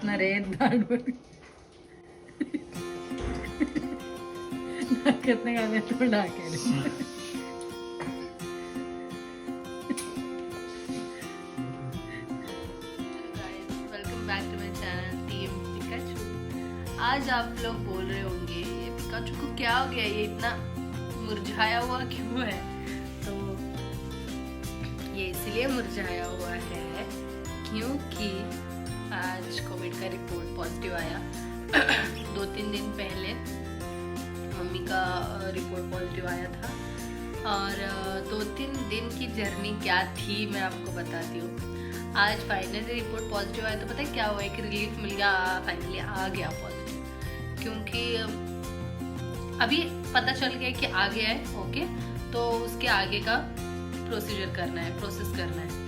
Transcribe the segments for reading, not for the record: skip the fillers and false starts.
नरेंद्र कितने गाने तो डाके welcome back to my channel team Pikachu. आज आप लोग बोल रहे होंगे ये पिकाचू को क्या हो गया, ये इतना मुरझाया हुआ क्यों है? तो ये इसलिए मुरझाया हुआ है क्योंकि आज कोविड का रिपोर्ट पॉजिटिव आया। 2-3 दिन पहले मम्मी का रिपोर्ट पॉजिटिव आया था और 2-3 दिन की जर्नी क्या थी मैं आपको बताती हूँ। आज फाइनली रिपोर्ट पॉजिटिव आया तो पता है क्या हुआ, एक रिलीफ मिल गया, फाइनली आ गया पॉजिटिव। क्योंकि अभी पता चल गया कि आ गया है, ओके, तो उसके आगे का प्रोसीजर करना है, प्रोसेस करना है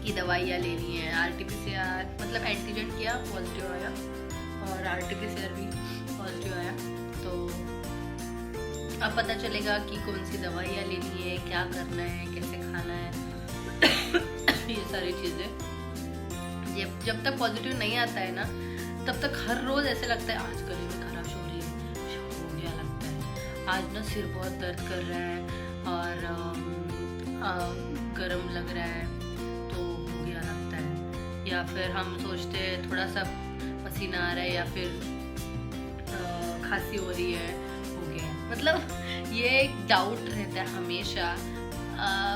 कि दवाइयाँ लेनी है। RT-PCR मतलब एंटीजन किया, पॉजिटिव आया, और RT-PCR भी पॉजिटिव आया। तो अब पता चलेगा कि कौन सी दवाइयाँ लेनी है, क्या करना है, कैसे खाना है ये सारी चीज़ें। जब तक पॉजिटिव नहीं आता है ना, तब तक हर रोज़ ऐसे लगता है आज गले में खराश हो रही है, हो गया लगता है, आज ना सिर बहुत दर्द कर रहा है और गर्म लग रहा है तो हो गया लगता है। या फिर हम सोचते हैं थोड़ा सा पसीना आ रहा है या फिर खांसी हो रही है, हो गया। मतलब ये एक डाउट रहता है हमेशा,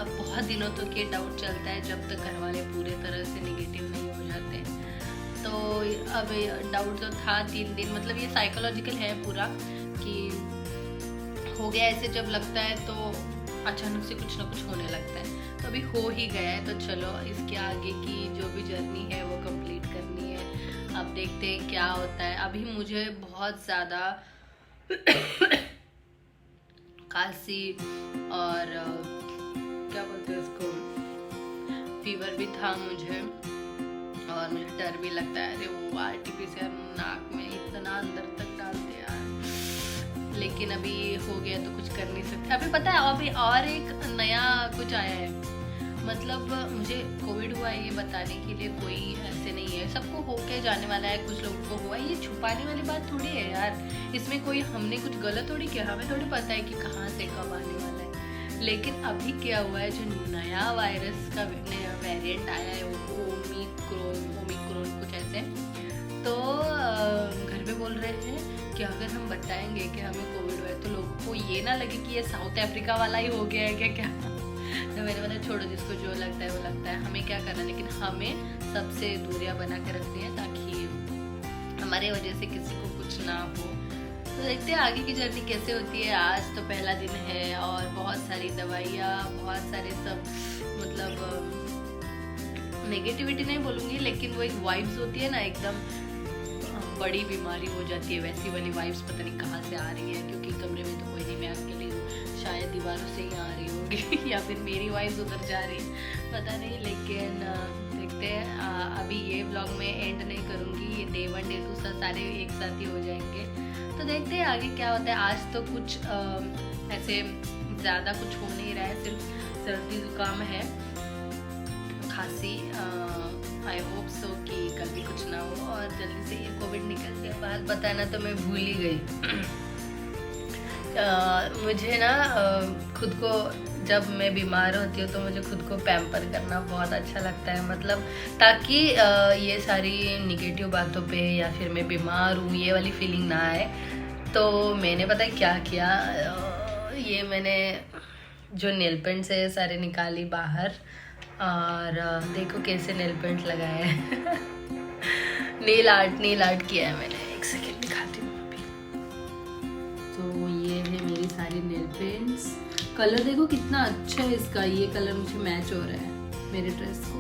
बहुत दिनों तक ये डाउट चलता है जब तक घर वाले पूरे तरह से नेगेटिव नहीं हो जाते। तो अब डाउट तो था 3 दिन, मतलब ये साइकोलॉजिकल है पूरा कि हो गया ऐसे जब लगता है तो अचानक से कुछ ना कुछ होने लगता है। तो अभी हो ही गया है, तो चलो इसके आगे की जो भी जर्नी है वो कंप्लीट करनी है। अब देखते हैं क्या होता है। अभी मुझे बहुत ज़्यादा खांसी और क्या बोलते हैं इसको, फीवर भी था मुझे, और मुझे डर भी लगता है। अरे वो RT-PCR नाक में इतना अंदर तक डालते यार, लेकिन अभी हो गया तो कुछ कर नहीं सकते। अभी पता है अभी और एक नया कुछ आया है, मतलब मुझे कोविड हुआ है ये बताने के लिए कोई ऐसे नहीं है, सबको होके जाने वाला है, कुछ लोगों को हुआ है, ये छुपाने वाली बात थोड़ी है यार। इसमें कोई हमने कुछ गलत थोड़ी किया, हमें थोड़ी पता है कि कहाँ से कब आने वाला है। लेकिन अभी क्या हुआ है, जो नया वायरस का नया वेरिएंट आया है वो ओमिक्रॉन कुछ ऐसे, तो घर पे बोल रहे हैं कि अगर हम बताएंगे कि हमें कोविड हुआ है तो लोगों को ये ना लगे कि ये साउथ अफ्रीका वाला ही हो गया है क्या। तो मैंने बोला छोड़ो, जिसको जो लगता है वो लगता है, हमें क्या करना है, लेकिन हमें सबसे दूरियां बना के रखनी है ताकि हमारे वजह से किसी को कुछ ना हो। तो देखते हैं आगे की जर्नी कैसे होती है। आज तो पहला दिन है और बहुत सारी दवाइयाँ, बहुत सारे सब, मतलब नेगेटिविटी नहीं बोलूँगी, लेकिन वो एक वाइब्स होती है ना, एकदम बड़ी बीमारी हो जाती है, वैसी वाली वाइब्स पता नहीं कहाँ से आ रही है। क्योंकि कमरे में तो कोई नहीं, मैं अकेली हूँ, शायद दीवारों से ही आ रही होगी या फिर मेरी वाइब्स उधर जा रही है, पता नहीं। लेकिन देखते हैं। अभी ये व्लॉग में एंड नहीं करूँगी, ये Day 1 Day 2 सारे एक साथ ही हो जाएंगे। तो देखते हैं आगे क्या होता है। आज तो कुछ ऐसे ज़्यादा कुछ हो नहीं रहा है, सिर्फ सर्दी जुकाम है, खांसी। आई होप सो कि कल भी कुछ ना हो और जल्दी से ये कोविड निकल जाए। बात बताना तो मैं भूल ही गई। मुझे ना खुद को, जब मैं बीमार होती हूँ तो मुझे खुद को पैम्पर करना बहुत अच्छा लगता है, मतलब ताकि ये सारी निगेटिव बातों पे या फिर मैं बीमार हूँ ये वाली फीलिंग ना आए। तो मैंने पता है क्या किया, ये मैंने जो नेल पेंट्स है सारे निकाली बाहर, और देखो कैसे नेल पेंट लगाया है। नेल आर्ट किया है मैंने, एक सेकेंड दिखाती हूँ अभी। तो ये है मेरी सारी नेल पेंट्स। कलर देखो कितना अच्छा है इसका, ये कलर मुझे मैच हो रहा है मेरे ड्रेस को।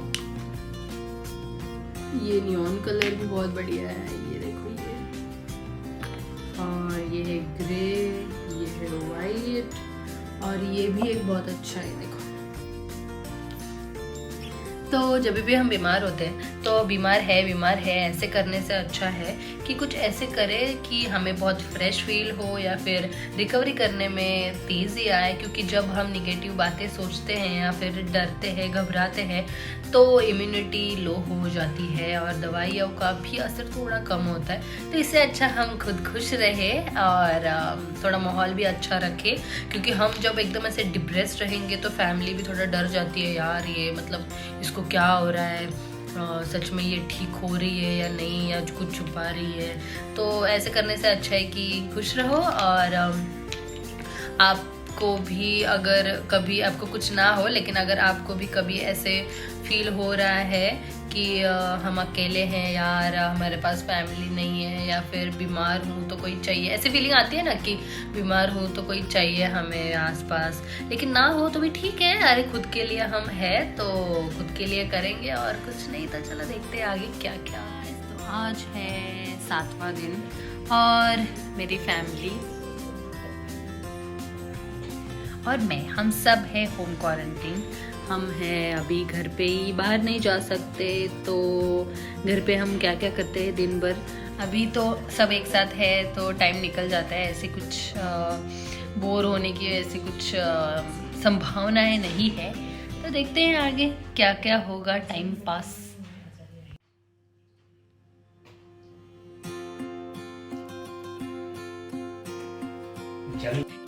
ये नियॉन कलर भी बहुत बढ़िया है, ये देखो ये, और ये है ग्रे, ये है वाइट, और ये भी एक बहुत अच्छा है, देखो। तो जब भी हम बीमार होते हैं तो बीमार है ऐसे करने से अच्छा है कि कुछ ऐसे करे कि हमें बहुत फ्रेश फील हो या फिर रिकवरी करने में तेज़ी आए। क्योंकि जब हम निगेटिव बातें सोचते हैं या फिर डरते हैं, घबराते हैं, तो इम्यूनिटी लो हो जाती है और दवाइयों का भी असर थोड़ा कम होता है। तो इससे अच्छा हम खुद खुश रहे और थोड़ा माहौल भी अच्छा रखे। क्योंकि हम जब एकदम ऐसे डिप्रेस रहेंगे तो फैमिली भी थोड़ा डर जाती है, यार ये मतलब इसको क्या हो रहा है, सच में ये ठीक हो रही है या नहीं, या कुछ छुपा रही है। तो ऐसे करने से अच्छा है कि खुश रहो। और आपको भी अगर कभी आपको कुछ ना हो, लेकिन अगर आपको भी कभी ऐसे फील हो रहा है कि हम अकेले हैं यार, हमारे पास फैमिली नहीं है, या फिर बीमार हूँ तो कोई चाहिए, ऐसी फीलिंग आती है ना कि बीमार हूँ तो कोई चाहिए हमें आसपास, लेकिन ना हो तो भी ठीक है। अरे खुद के लिए हम हैं तो खुद के लिए करेंगे, और कुछ नहीं तो चलो देखते हैं आगे क्या क्या है। तो आज है 7वां दिन और मेरी फैमिली और मैं, हम सब है होम क्वारंटीन। हम हैं अभी घर पे ही, बाहर नहीं जा सकते। तो घर पे हम क्या क्या करते हैं दिन भर, अभी तो सब एक साथ है तो टाइम निकल जाता है। ऐसे कुछ बोर होने की ऐसी कुछ संभावनाएं नहीं है। तो देखते हैं आगे क्या क्या होगा टाइम पास।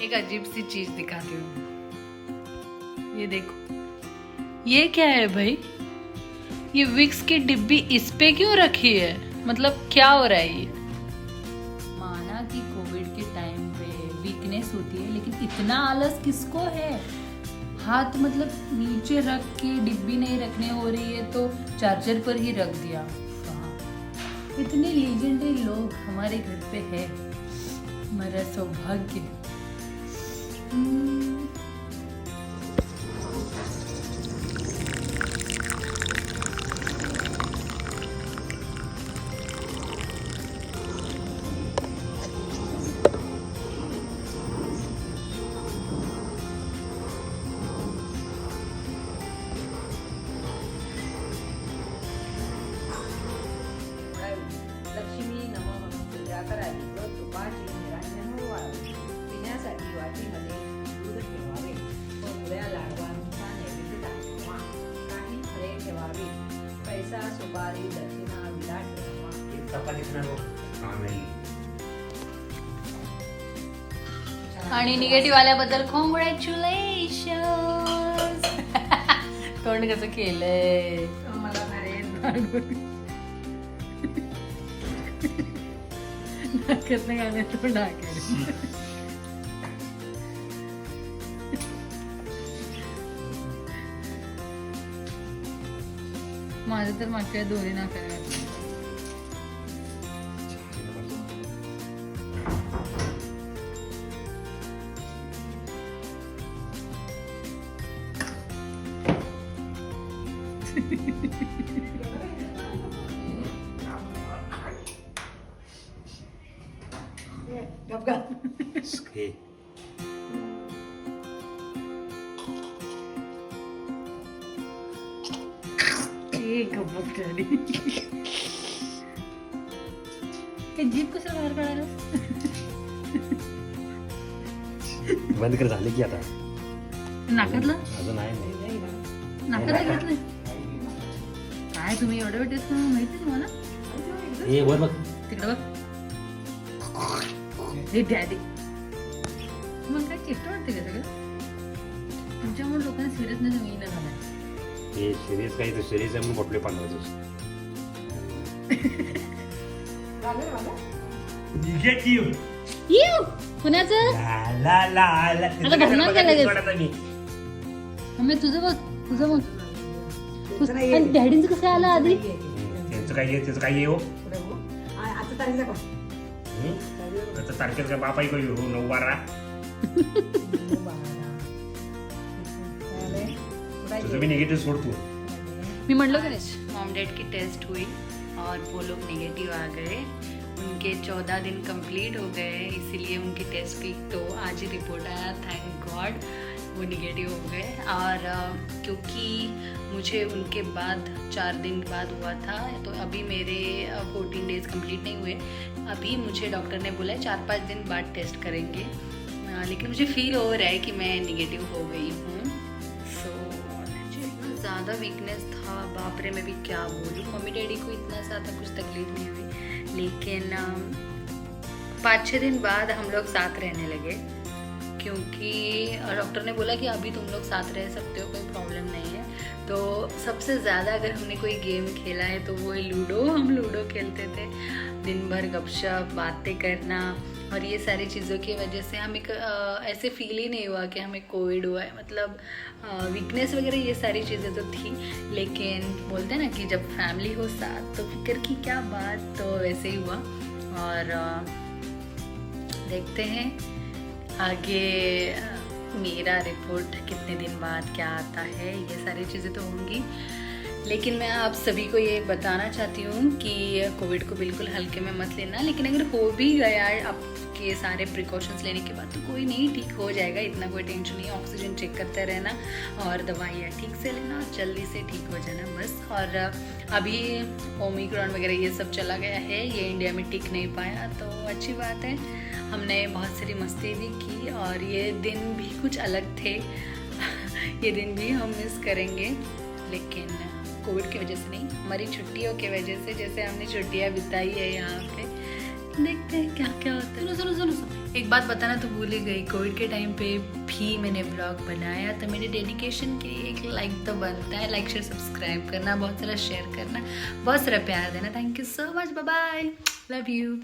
एक अजीब सी चीज दिखाती हूँ, ये देखो, ये क्या है भाई? ये विक्स की डिब्बी इस पे क्यों रखी है? मतलब क्या हो रहा है ये? माना कि कोविड के टाइम पे वीकनेस होती है, लेकिन इतना आलस किसको है? हाथ मतलब नीचे रख के डिब्बी नहीं रखने हो रही है तो चार्जर पर ही रख दिया। इतने लीजेंडरी लोग हमारे घर पे है, हमारा सौभाग्य। लक्ष्मी नमः पूजा करावी व तुपाची निरांजन व्हावी. पिण्यासाठी वाटीमध्ये दूध ठेवावे व पुऱ्या लाडवांचा नैवेद्य दाखवा. काही फळे ठेवावी. पैसा सुपारी दक्षिणा विडा ठेवावा. आणि निगेटिव्ह आल्याबद्दल कॉंग्रॅच्युलेशन. तोंड कसं केलंय मला नाही नाकात नाही घालत तो टाकेल. माझं तर मागच्या दोन्ही नाकात घातलं. Okay. जीभ कसं बाहेर काढायला? बंद कर, झाले की आता. नाकातलं अजून आहे नाही. नाकातलं घातलंय काय? तुम्ही एवढं वेळ टेस्ट करून माहिती तुम्हाला? ए वर बघ, तिकडं बघ. हे डॅडी तुम्हाला काय चेष्टा वाटते का सगळं? तुमच्यामुळे लोकांना सिरियसनेस येईना झालाय. हे सिरीज काही तर सिरीज आहे म्हणून बॉटले पाठवायचं. कुणाचं आता भरणार काय लगेच? मम्मी तुझं बघ, तुझं बघ. डॅडींचं कसं आलं आधी? त्यांचं काय आहे, त्याचं काय आहे हो? आता तारीख दाखव. आता तारखेचा बाप आहे काही हो, 9/12. तुझं भी निगेटिव्ह सोड तू. मी म्हणलो का मॉम डैड की टेस्ट हुई और वो लोग नेगेटिव आ गए. उनके 14 दिन कंप्लीट हो गए, इसीलिए उनकी टेस्ट की तो आज ही रिपोर्ट आया. Thank God. वो निगेटिव हो गए। और क्योंकि मुझे उनके बाद 4 दिन बाद हुआ था, तो अभी मेरे 14 डेज़ कंप्लीट नहीं हुए। अभी मुझे डॉक्टर ने बोला है 4-5 दिन बाद टेस्ट करेंगे, लेकिन मुझे फील हो रहा है कि मैं निगेटिव हो गई हूँ। सो इतना ज़्यादा वीकनेस था, बाप रे, मैं भी क्या बोलूँ। मम्मी डैडी को इतना ज़्यादा कुछ तकलीफ नहीं हुई, लेकिन 5-6 दिन बाद हम लोग साथ रहने लगे, क्योंकि डॉक्टर ने बोला कि अभी तुम लोग साथ रह सकते हो, कोई प्रॉब्लम नहीं है। तो सबसे ज़्यादा अगर हमने कोई गेम खेला है तो वो है लूडो। हम लूडो खेलते थे, दिन भर गपशप बातें करना, और ये सारी चीज़ों की वजह से हमें ऐसे फील ही नहीं हुआ कि हमें कोविड हुआ है। मतलब वीकनेस वगैरह ये सारी चीज़ें तो थी, लेकिन बोलते हैं ना कि जब फैमिली हो साथ तो फिक्र की क्या बात, तो वैसे ही हुआ। और देखते हैं आगे मेरा रिपोर्ट कितने दिन बाद क्या आता है, ये सारी चीज़ें तो होंगी। लेकिन मैं आप सभी को ये बताना चाहती हूँ कि कोविड को बिल्कुल हल्के में मत लेना। लेकिन अगर हो भी गया आपके सारे प्रिकॉशंस लेने के बाद तो कोई नहीं, ठीक हो जाएगा, इतना कोई टेंशन नहीं। ऑक्सीजन चेक करते रहना और दवाइयाँ ठीक से लेना, जल्दी से ठीक हो जाना बस। और अभी ओमिक्रॉन वगैरह ये सब चला गया है, ये इंडिया में टिक नहीं पाया, तो अच्छी बात है। हमने बहुत सारी मस्ती भी की और ये दिन भी कुछ अलग थे ये दिन भी हम मिस करेंगे, लेकिन कोविड की वजह से नहीं, हमारी छुट्टियों की वजह से। जैसे हमने छुट्टियां बिताई है यहाँ पे, देखते हैं क्या क्या होता है। सुनो, एक बात बताना तो भूल ही गई, कोविड के टाइम पे भी मैंने ब्लॉग बनाया, तो मेरे डेडिकेशन के लिए एक लाइक तो बनता है। लाइक शेयर सब्सक्राइब करना, बहुत सारा शेयर करना, बहुत सारा प्यार देना। Thank you so much, bye bye, love you.